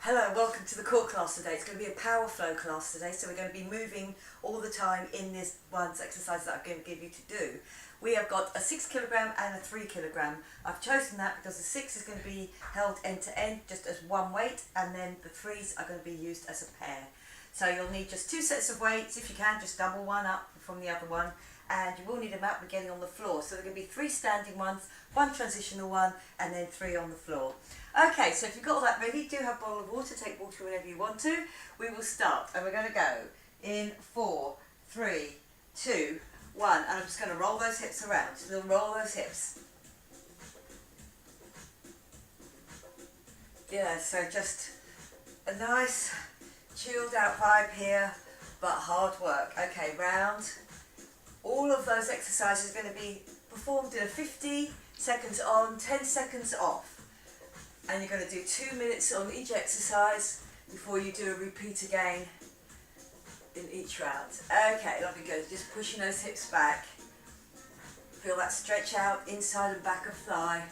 Hello and welcome to the core class today. It's going to be a power flow class today, so we're going to be moving all the time in this one's exercise that I'm going to give you to do. We have got a 6 kilogram and a 3 kilogram. I've chosen that because the 6 is going to be held end to end just as one weight, and then the 3s are going to be used as a pair. So you'll need just 2 sets of weights. If you can, just double one up from the other one, and you will need a mat for getting on the floor. So there are going to be 3 standing ones, 1 transitional one, and then 3 on the floor. Okay, so if you've got all that ready, do have a bottle of water, take water whenever you want to. We will start, and we're going to go in 4, 3, 2, 1, and I'm just going to roll those hips around. So we'll roll those hips. Yeah, so just a nice chilled out vibe here, but hard work. Okay, round. All of those exercises are going to be performed in a 50 seconds on, 10 seconds off. And you're going to do 2 minutes on each exercise before you do a repeat again in each round. Okay, lovely, good. Just pushing those hips back. Feel that stretch out inside and back of thigh.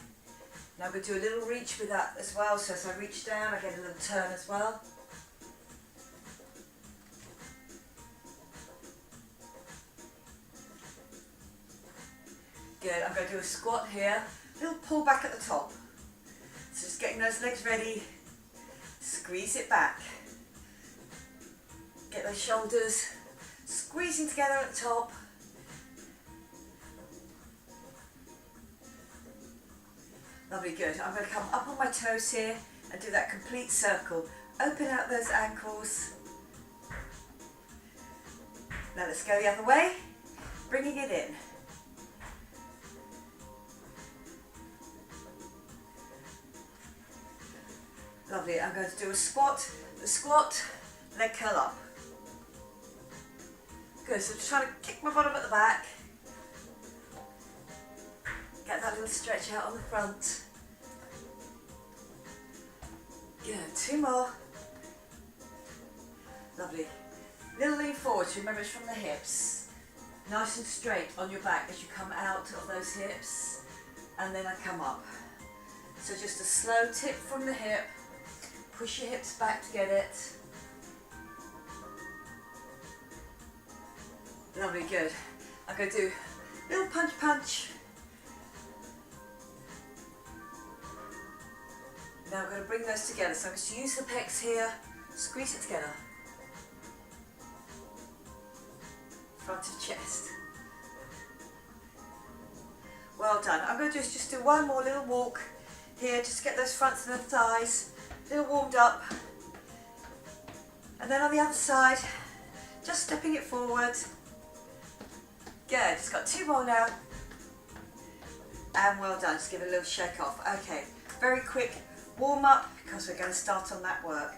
Now I'm going to do a little reach with that as well. So as I reach down, I get a little turn as well. Good, I'm going to do a squat here. A little pull back at the top. So just getting those legs ready, squeeze it back. Get those shoulders squeezing together at the top. Lovely, good. I'm going to come up on my toes here and do that complete circle. Open out those ankles. Now let's go the other way, bringing it in. Lovely, I'm going to do a squat, the squat, leg curl up. Good, so just trying to kick my bottom at the back. Get that little stretch out on the front. Good, 2 more. Lovely. Little lean forward, so remember it's from the hips. Nice and straight on your back as you come out of those hips. And then I come up. So just a slow tip from the hip. Push your hips back to get it. Lovely, good. I'm going to do a little punch punch. Now I'm going to bring those together. So I'm just use the pecs here, squeeze it together. Front of chest. Well done. I'm going to just do one more little walk here, just get those fronts and the thighs. A little warmed up, and then on the other side, just stepping it forward. Good, just got 2 more now, and well done. Just give it a little shake off. Okay, very quick warm up because we're going to start on that work.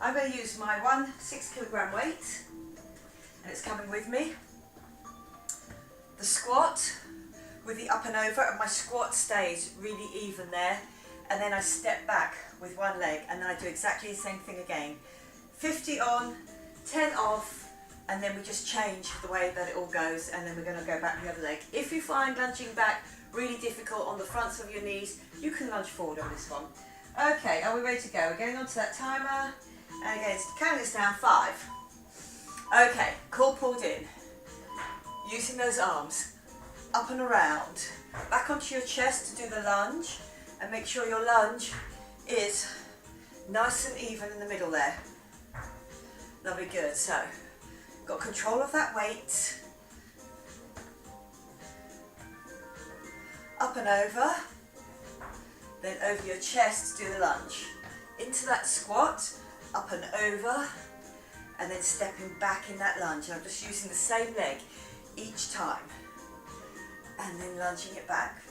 I'm going to use my 6 kilogram weight, and it's coming with me. The squat with the up and over, and my squat stays really even there. And then I step back with one leg, and then I do exactly the same thing again. 50 on, 10 off, and then we just change the way that it all goes, and then we're going to go back the other leg. If you find lunging back really difficult on the fronts of your knees, you can lunge forward on this one. Okay, are we ready to go? We're going on to that timer, and again, counting this down, 5. Okay, core pulled in, using those arms, up and around, back onto your chest to do the lunge. And make sure your lunge is nice and even in the middle there. Lovely, good. So, got control of that weight. Up and over. Then over your chest, do the lunge. Into that squat, up and over. And then stepping back in that lunge. And I'm just using the same leg each time. And then lunging it back.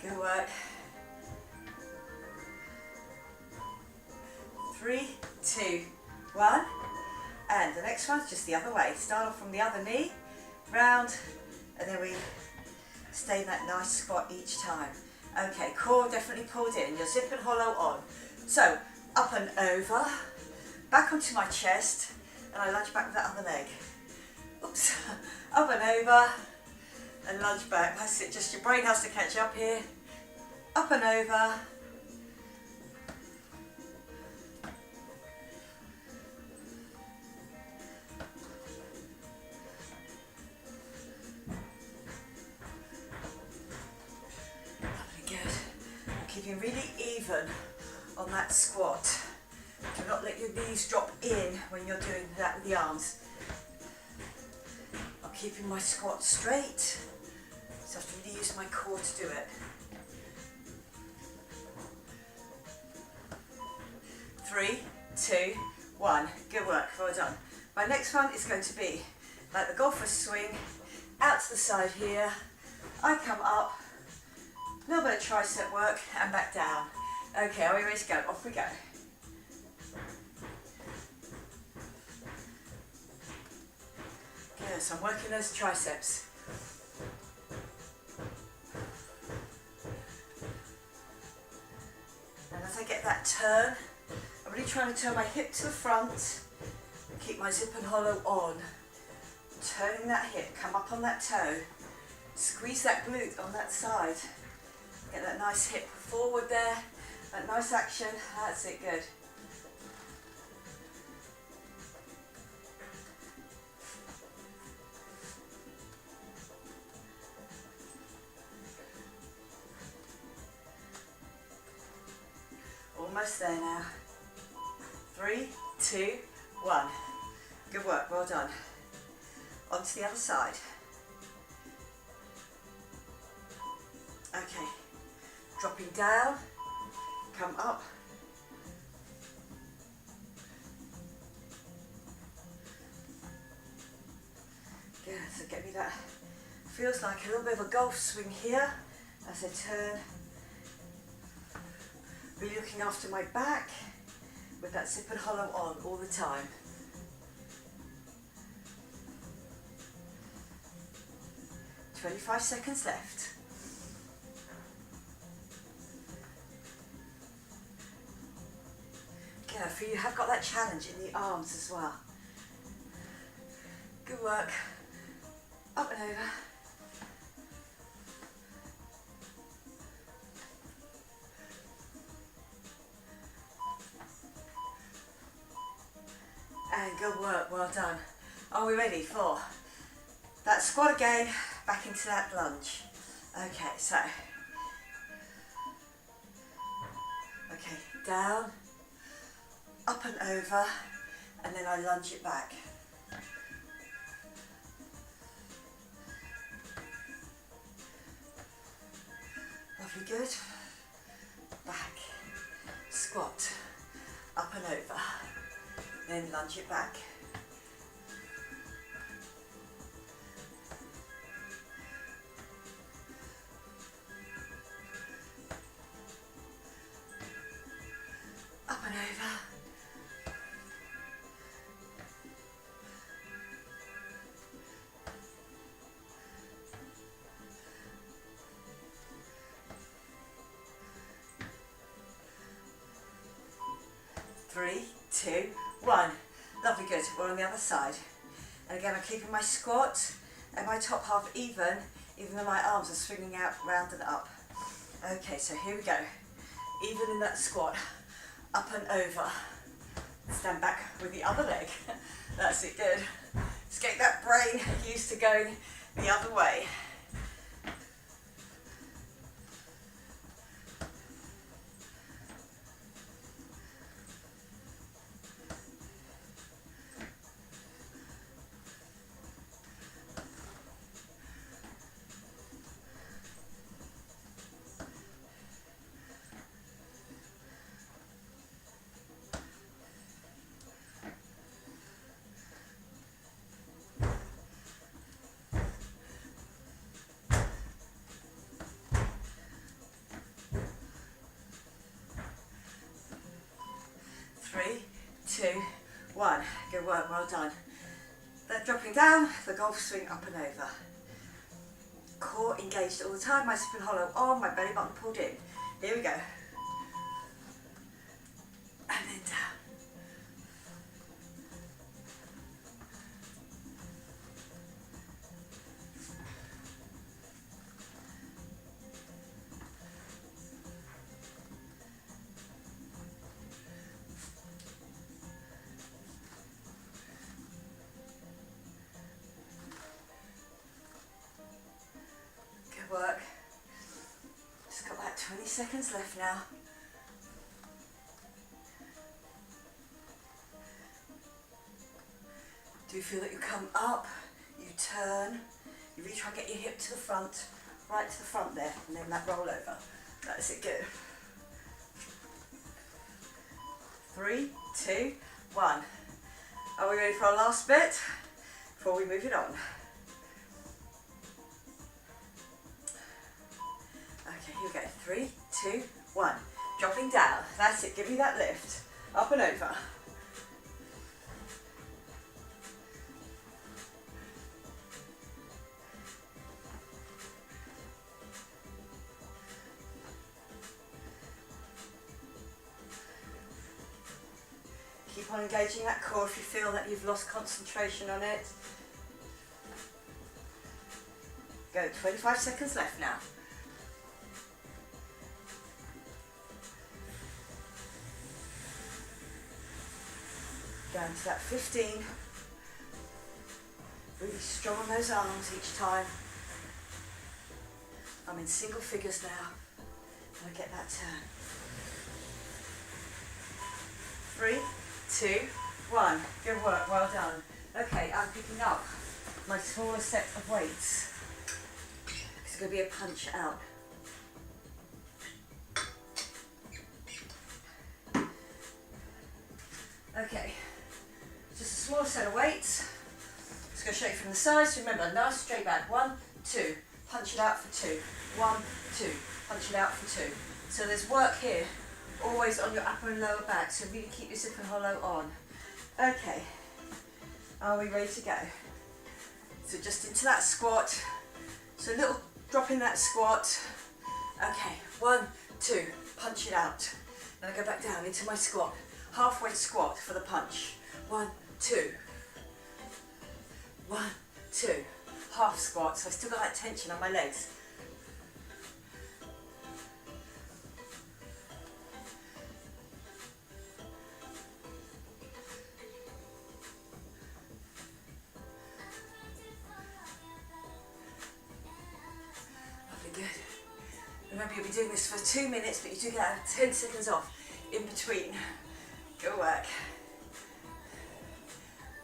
Good work. 3, 2, 1. And the next one's just the other way. Start off from the other knee, round, and then we stay in that nice squat each time. Okay, core definitely pulled in, your zip and hollow on. So, up and over, back onto my chest, and I lunge back with that other leg. Oops. up and over, and lunge back. That's it, just your brain has to catch up here. Up and over. Lovely, good. Keeping really even on that squat. Do not let your knees drop in when you're doing that with the arms. I'm keeping my squat straight, so I have to really use my core to do it. 3, 2, 1. Good work, well done. My next one is going to be like the golfer's swing, out to the side here. I come up, a little bit of tricep work, and back down. Okay, are we ready to go? Off we go. Good, so I'm working those triceps. And as I get that turn, I'm really trying to turn my hip to the front, keep my zip and hollow on. Turning that hip, come up on that toe, squeeze that glute on that side. Get that nice hip forward there, that nice action, that's it, good. Almost there now. 3, 2, 1. Good work, well done. On to the other side. Okay, dropping down, come up. Good, so get me that, feels like a little bit of a golf swing here as I turn. Really looking after my back with that zip and hollow on all the time. "25 seconds left. Careful, you have got that challenge in the arms as well. Good work. Up and over. And good work, well done. Are we ready for that squat again, back into that lunge? Okay, so, okay, down, up and over, and then I lunge it back. Lovely, good. Back, squat, up and over. Then lunge it back. Up and over. Three, two, one. Lovely, good. We're on the other side. And again, I'm keeping my squat and my top half even though my arms are swinging out, round and up. Okay, so here we go. Even in that squat, up and over. Stand back with the other leg. That's it, good. Just get that brain used to going the other way. Three, two, one. Good work, well done. Then dropping down, the golf swing up and over. Core engaged all the time, my zip and hollow on, my belly button pulled in. Here we go. And then down. seconds left now. Do you feel that you come up, you turn, you really try to get your hip to the front, right to the front there, and then that roll over. That's it, good. 3, 2, 1. Are we ready for our last bit before we move it on? Okay, here we go. 3, 2, 1. Dropping down. That's it. Give me that lift. Up and over. Keep on engaging that core if you feel that you've lost concentration on it. Go, 25 seconds left now. Down to that 15. Really strong on those arms each time. I'm in single figures now. And I get that turn. 3, 2, 1. Good work, well done. Okay, I'm picking up my smaller set of weights. It's going to be a punch out. Okay, just a small set of weights. Just going to show you from the sides. Remember, nice straight back. 1, 2. Punch it out for 2. 1, 2. Punch it out for 2. So there's work here, always on your upper and lower back. So really keep your zip and hollow on. Okay, are we ready to go? So just into that squat. So a little drop in that squat. Okay, 1, 2. Punch it out. Then I go back down into my squat. Halfway squat for the punch. 1, 2. 1, 2. Half squat, so I've still got that tension on my legs. Lovely, good. Remember, you'll be doing this for 2 minutes, but you do get 10 seconds off in between. Good work.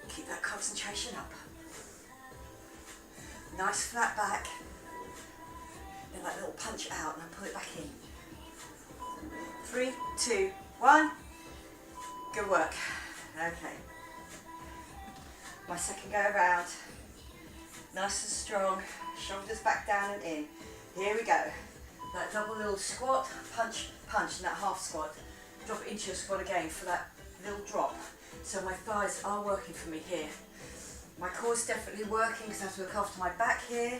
Keep that concentration up. Nice flat back. Then that little punch out and I pull it back in. 3, 2, 1. Good work. Okay. My second go around. Nice and strong. Shoulders back down and in. Here we go. That double little squat, punch, punch, and that half squat. Drop it into your squat again for that little drop. So my thighs are working for me here. My core's definitely working because I have to look after my back here.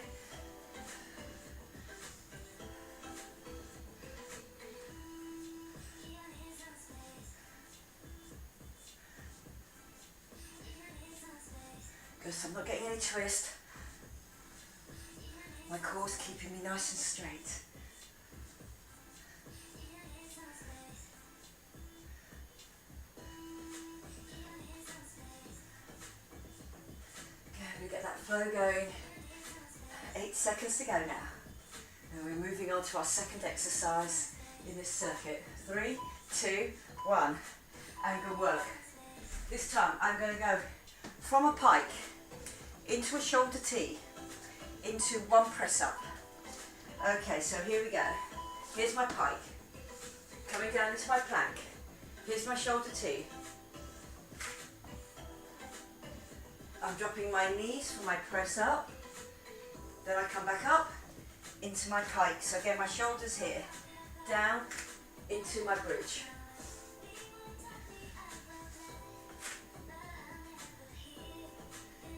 Good, so I'm not getting any twist. My core's keeping me nice and straight. Flow going. 8 seconds to go now. And we're moving on to our second exercise in this circuit. 3, 2, 1. And good work. This time I'm going to go from a pike into a shoulder T, into one press up. Okay, so here we go. Here's my pike. Coming down into my plank. Here's my shoulder T. I'm dropping my knees for my press up, then I come back up into my pike. So again, my shoulders here, down into my bridge.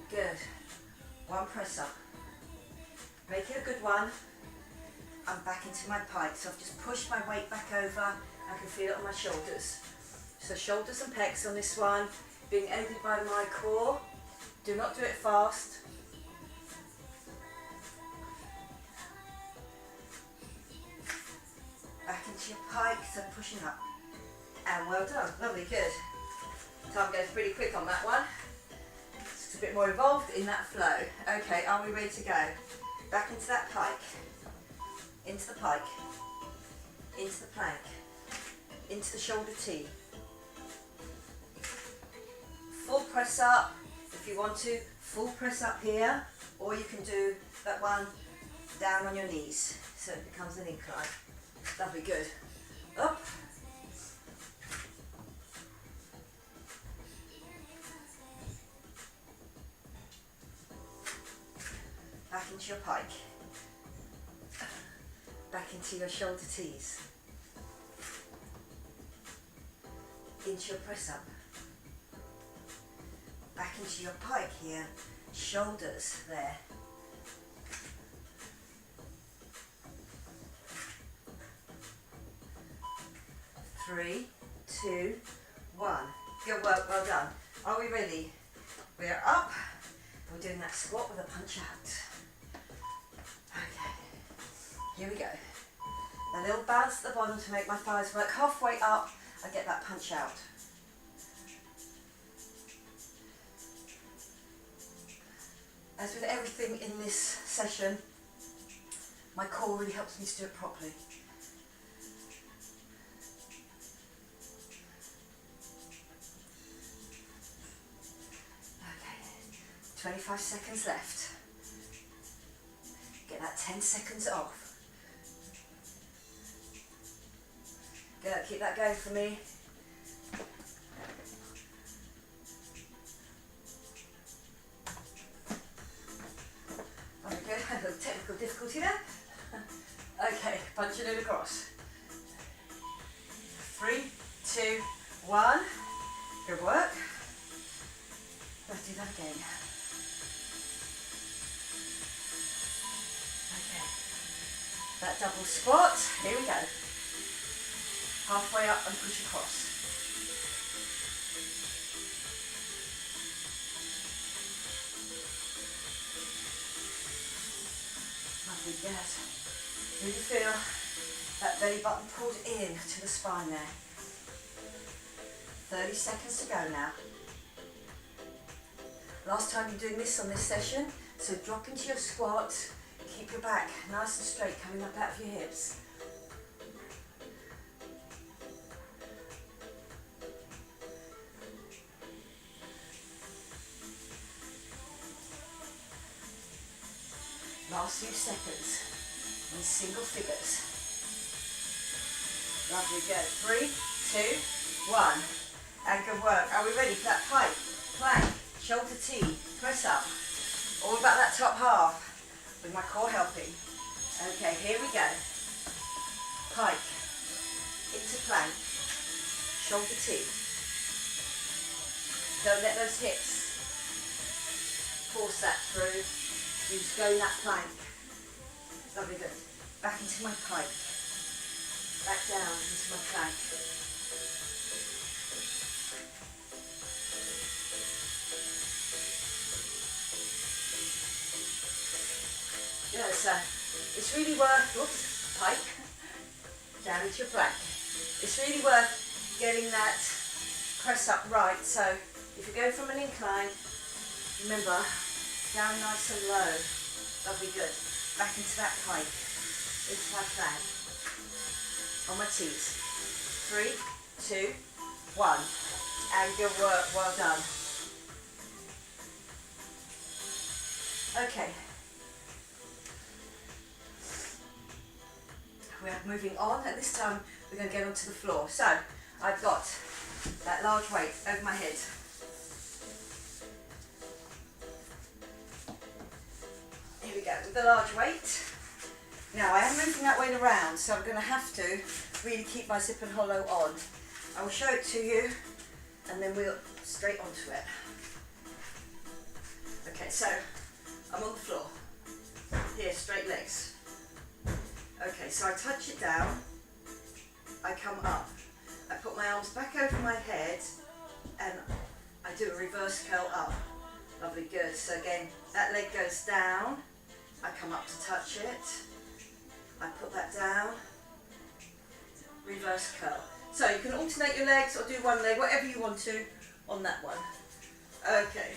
Good. One press up. Make it a good one. I'm back into my pike. So I've just pushed my weight back over. I can feel it on my shoulders. So shoulders and pecs on this one, being aided by my core. Do not do it fast. Back into your pike, so pushing up. And well done, lovely, good. Time goes pretty quick on that one. It's a bit more involved in that flow. Okay, are we ready to go? Back into that pike. Into the pike. into the plank, into the shoulder T. Full press up, if you want to, full press up here, or you can do that one down on your knees, so it becomes an incline. Lovely, good. Up. Back into your pike. Back into your shoulder T's. Into your press up. Back into your pike here. Shoulders there. Three, two, one. Good work, well done. Are we ready? We're up. We're doing that squat with a punch out. Okay, here we go. A little bounce at the bottom to make my thighs work. Halfway up, I get that punch out. As with everything in this session, my core really helps me to do it properly. Okay, 25 seconds left. Get that 10 seconds off. Good, keep that going for me. Very good, a little technical difficulty there. Okay, punching it across. 3, 2, 1. Good work. Let's do that again. Okay, that double squat, here we go. Halfway up and push across. Lovely, good. Really feel that belly button pulled in to the spine there. 30 seconds to go now. Last time you're doing this on this session, so drop into your squat, keep your back nice and straight coming up out of your hips. Last few seconds in single figures. Lovely, good. 3, 2, 1. And good work. Are we ready for that pike, plank, shoulder T, press up? All about that top half with my core helping. Okay, here we go. Pike, into plank, shoulder T. Don't let those hips force that through. You just go in that plank. Lovely, good. Back into my pike. Back down into my plank. Yeah, so it's really worth, oops, pike, down into your plank. It's really worth getting that press up right. So if you go from an incline, remember, down nice and low. Lovely, good. Back into that pike, into my plank. On my T's. 3, 2, 1. And good work, well done. Okay. We're moving on, and this time we're going to get onto the floor. So I've got that large weight over my head. Here we go, with the large weight. Now I am moving that weight around, so I'm going to have to really keep my zip and hollow on. I will show it to you, and then we'll straight onto it. Okay, so I'm on the floor. Here, straight legs. Okay, so I touch it down, I come up, I put my arms back over my head, and I do a reverse curl up. Lovely, good. So again, that leg goes down, I come up to touch it, I put that down, reverse curl. So you can alternate your legs or do one leg, whatever you want to on that one. Okay.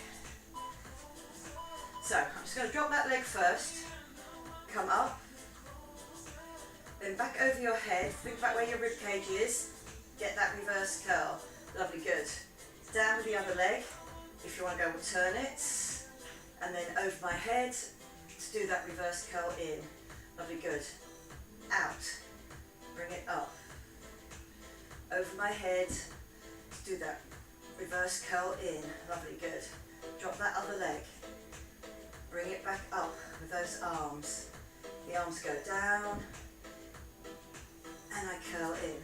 So I'm just going to drop that leg first, come up, Then back over your head, think back where your rib cage is, get that reverse curl. Lovely, good. Down with the other leg, if you want to go alternates, and then over my head to do that reverse curl in. Lovely, good. Out, bring it up. Over my head to do that reverse curl in. Lovely, good. Drop that other leg. Bring it back up with those arms. The arms go down and I curl in.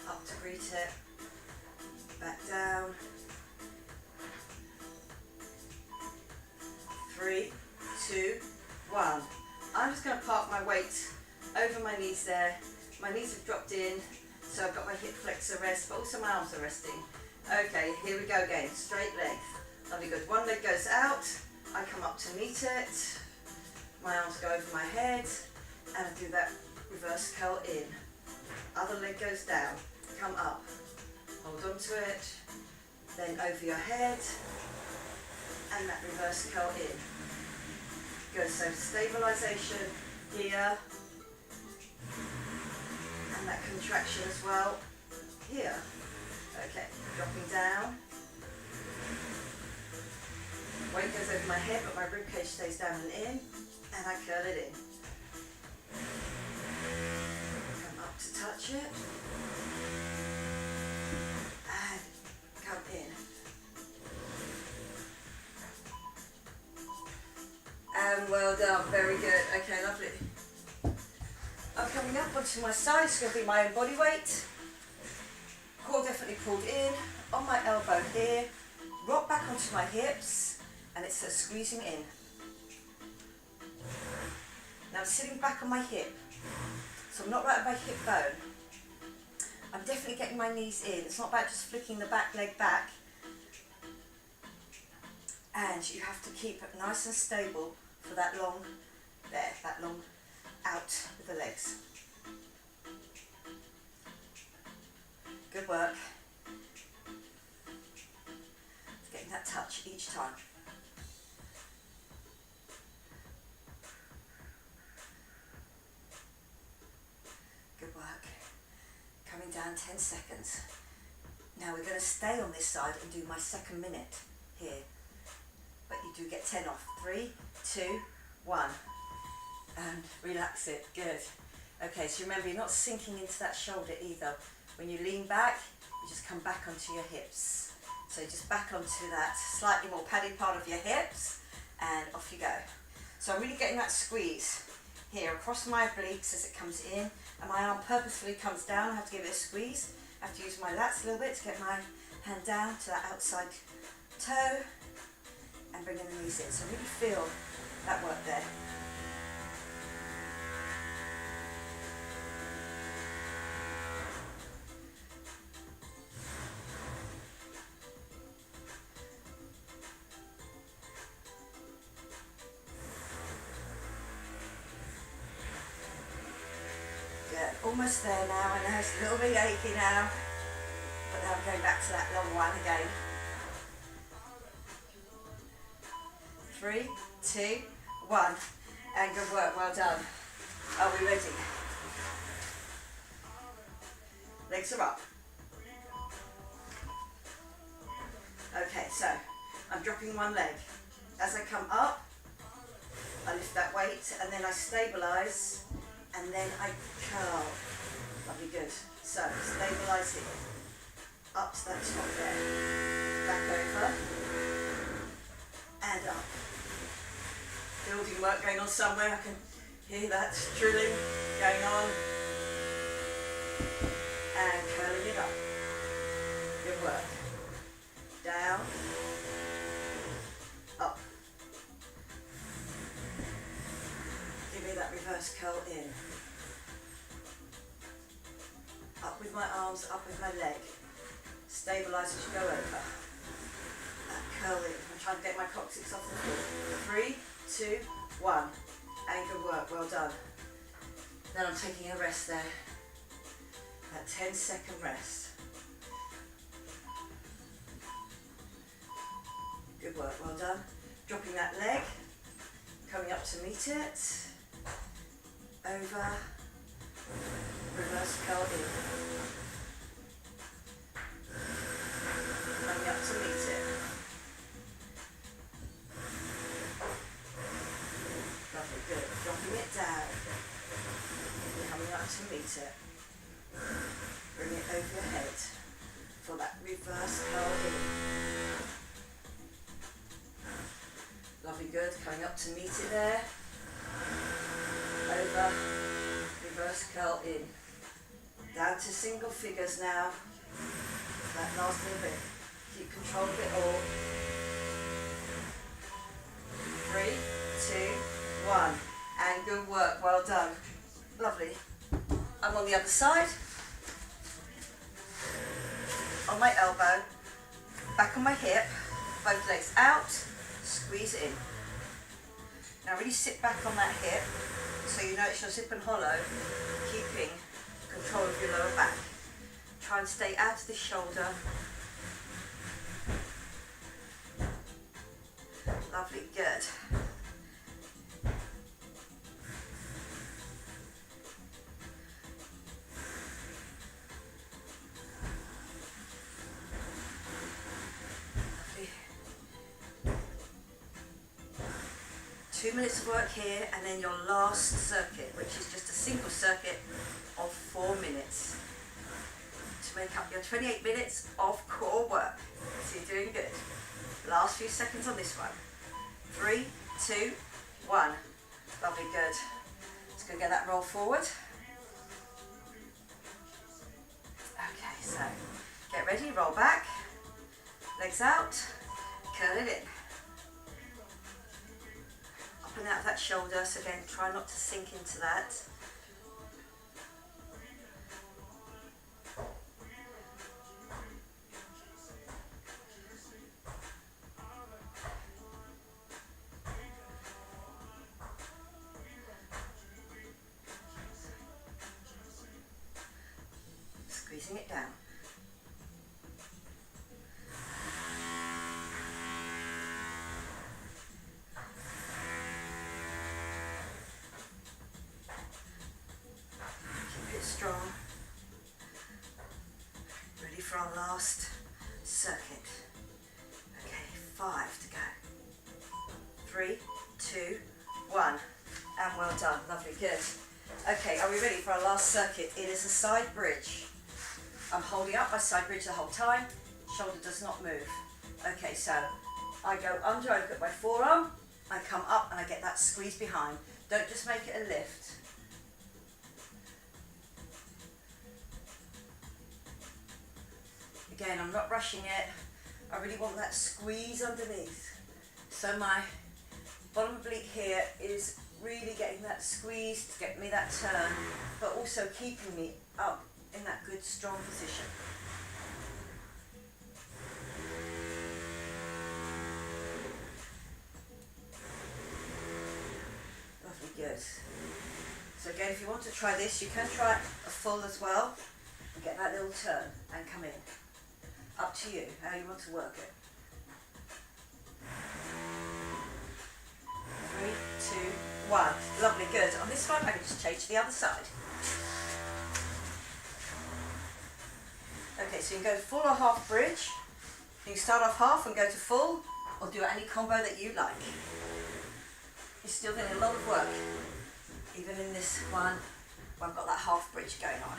Up to greet it. Back down. 3, 2, 1. I'm just going to park my weight over my knees there. My knees have dropped in, so I've got my hip flexor rest, but also my arms are resting. Okay, here we go again. Straight leg. Lovely, good. One leg goes out. I come up to meet it. My arms go over my head, and I do that reverse curl in. Other leg goes down. Come up. Hold on to it. Then over your head, and that reverse curl in. Good. So stabilization here. And that contraction as well here. Okay, dropping down. Weight goes over my head, but my rib cage stays down and in, and I curl it in. Come up to touch it, and come in. And well done, very good. Okay, lovely. I'm coming up onto my side, it's going to be my own body weight. Core definitely pulled in, on my elbow here, rock back onto my hips, and it's squeezing in. Now I'm sitting back on my hip, so I'm not right at my hip bone. I'm definitely getting my knees in. It's not about just flicking the back leg back. And you have to keep it nice and stable for that long, there, that long out with the legs. Good work. Getting that touch each time. Good work. Coming down 10 seconds. Now we're going to stay on this side and do my second minute here. But you do get 10 off. 3, 2, 1. And relax it. Good. Okay, so remember you're not sinking into that shoulder either. When you lean back, you just come back onto your hips. So just back onto that slightly more padded part of your hips, and off you go. So I'm really getting that squeeze here across my obliques as it comes in, and my arm purposefully comes down. I have to give it a squeeze. I have to use my lats a little bit to get my hand down to that outside toe, and bringing the knees in. So really feel that work there. Almost there now. I know it's a little bit achy now, but now I'm going back to that long one again. 3, 2, 1, and good work, well done. Are we ready? Legs are up. Okay, so I'm dropping one leg. As I come up, I lift that weight, and then I stabilise. And then I curl. Lovely, good. So, stabilise it. Up to that top there. Back over. And up. Building work going on somewhere. I can hear that drilling going on. And curling it up. Good work. Down. Up. Give me that reverse curl in. Up with my arms, up with my leg. Stabilise as you go over. And curl in. I'm trying to get my coccyx off the floor. 3, 2, 1. And good work, well done. Then I'm taking a rest there. That 10-second rest. Good work, well done. Dropping that leg. coming up to meet it, over, reverse curl in, coming up to meet it, lovely, good, dropping it down, coming up to meet it, bring it over your head for that reverse curl in. Lovely, good, coming up to meet it there, over, reverse curl in, down to single figures now, that last little bit, keep control of it all, 3, 2, 1, and good work, well done, lovely. I'm on the other side, on my elbow, back on my hip, both legs out, squeeze it in. Now really sit back on that hip so you know it's your zip and hollow, keeping control of your lower back. Try and stay out of the shoulder. Lovely, good. Lovely. 2 minutes of work here, and then your last circuit, which is just a single circuit of 4 minutes to make up your 28 minutes of core work. So you're doing good. Last few seconds on this one. 3, 2, 1. Lovely, good. Let's go get that roll forward. Okay, so get ready, roll back, legs out, curl it in. Up and out of that shoulder, so again, try not to sink into that. Squeezing it down. Keep it strong. Ready for our last circuit. Okay, 5 to go. 3, 2, 1. And well done. Lovely, good. Okay, are we ready for our last circuit? It is a side bridge. I'm holding up my side bridge the whole time, shoulder does not move. Okay, so I go under, I look at my forearm, I come up and I get that squeeze behind. Don't just make it a lift. Again, I'm not rushing it. I really want that squeeze underneath. So my bottom oblique here is really getting that squeeze to get me that turn, but also keeping me up in that good strong position. Lovely, good. So again, if you want to try this, you can try a full as well and get that little turn and come in. Up to you, how you want to work it. 3, 2, 1. Lovely, good. On this one, I can just change to the other side. Okay, so you can go full or half bridge. You can start off half and go to full, or do any combo that you like. You're still getting a lot of work, even in this one where I've got that half bridge going on.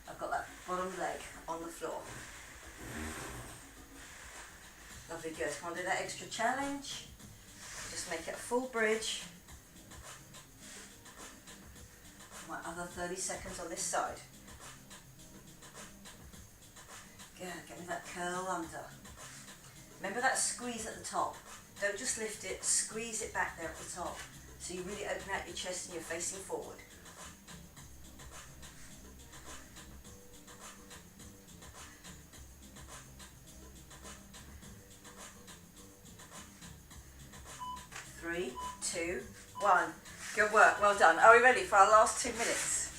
I've got that bottom leg on the floor. Lovely, good. Want to do that extra challenge? Just make it a full bridge. My other 30 seconds on this side. Good, get me that curl under. Remember that squeeze at the top. Don't just lift it, squeeze it back there at the top. So you really open out your chest and you're facing forward. Three, 2, 1. Good work, well done. Are we ready for our last 2 minutes?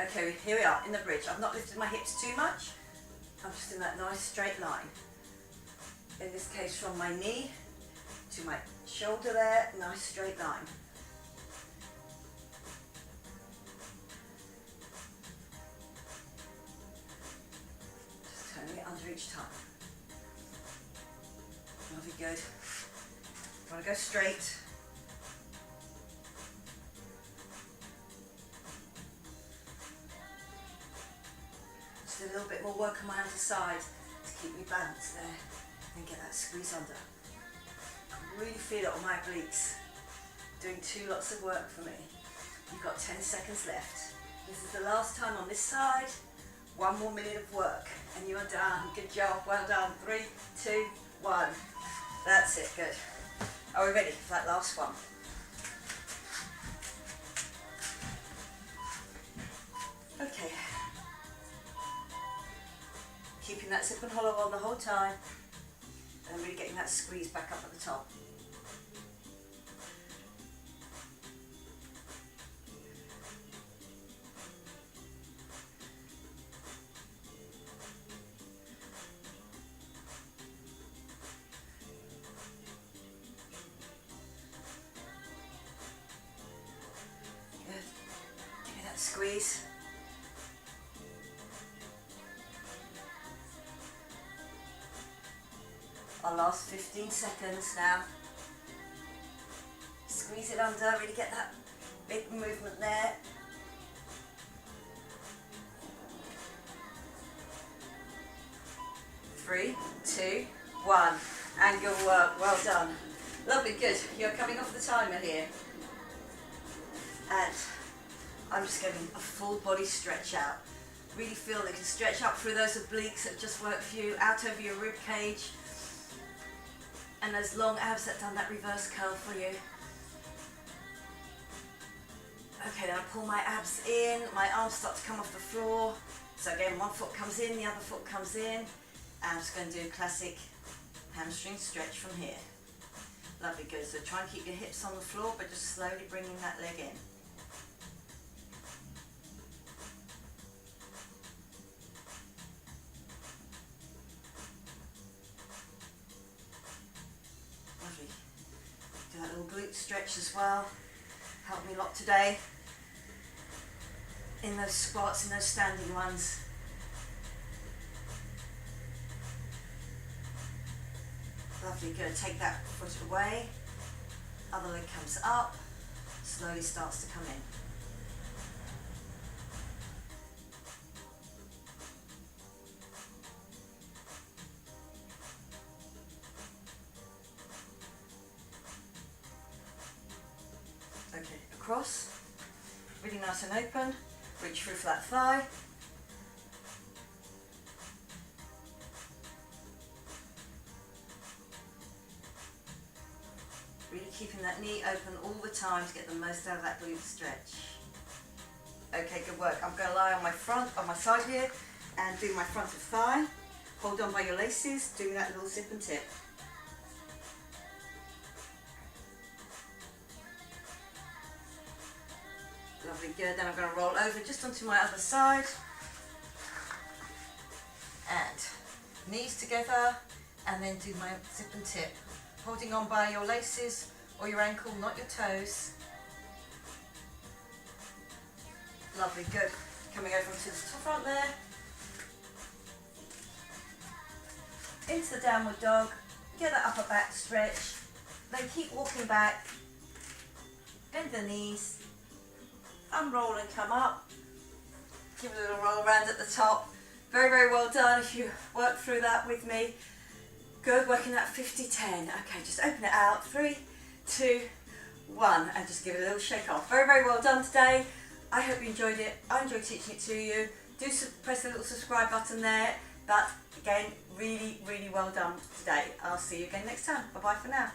Okay, here we are in the bridge. I've not lifted my hips too much. I'm just in that nice straight line. in this case from my knee to my shoulder there, nice straight line. Just turning it under each time. Lovely, good. You want to go straight. Just a little bit more work on my other side to keep me balanced there and get that squeeze under. I can really feel it on my obliques. Doing 2 lots of work for me. You've got 10 seconds left. This is the last time on this side. 1 more minute of work and you are done. Good job, well done. 3, 2, 1. That's it, good. Are we ready for that last one? Okay. Keeping that zip and hollow on the whole time and really getting that squeeze back up at the top. Squeeze. Our last 15 seconds now. Squeeze it under, really get that big movement there. Three, two, one. And good work, well done. Lovely, good. You're coming off the timer here. And I'm just getting a full body stretch out. Really feel that you can stretch up through those obliques that just work for you, out over your rib cage, and those long abs that done that reverse curl for you. Okay, then I pull my abs in, my arms start to come off the floor. So again, one foot comes in, the other foot comes in. And I'm just going to do a classic hamstring stretch from here. Lovely, good. So try and keep your hips on the floor, but just slowly bringing that leg in. Do that little glute stretch as well. Helped me a lot today in those squats, in those standing ones. Lovely, good. Take that foot away. Other leg comes up. Slowly starts to come in. Okay, across, really nice and open, reach through for that thigh. Really keeping that knee open all the time to get the most out of that glute stretch. Okay, good work. I'm going to lie on my front, on my side here, and do my front of thigh. Hold on by your laces, doing that little zip and tip. Lovely, good. Then I'm going to roll over just onto my other side. And knees together, and then do my zip and tip. Holding on by your laces or your ankle, not your toes. Lovely, good. Coming over to the front there. Into the downward dog. Get that upper back stretch. Then keep walking back. Bend the knees. Unroll and come up. Give it a little roll around at the top. Very, very well done if you work through that with me. Good, working that 50-10. Okay, just open it out. 3, 2, 1. And just give it a little shake off. Very, very well done today. I hope you enjoyed it. I enjoyed teaching it to you. Do press the little subscribe button there. But again, really, really well done today. I'll see you again next time. Bye-bye for now.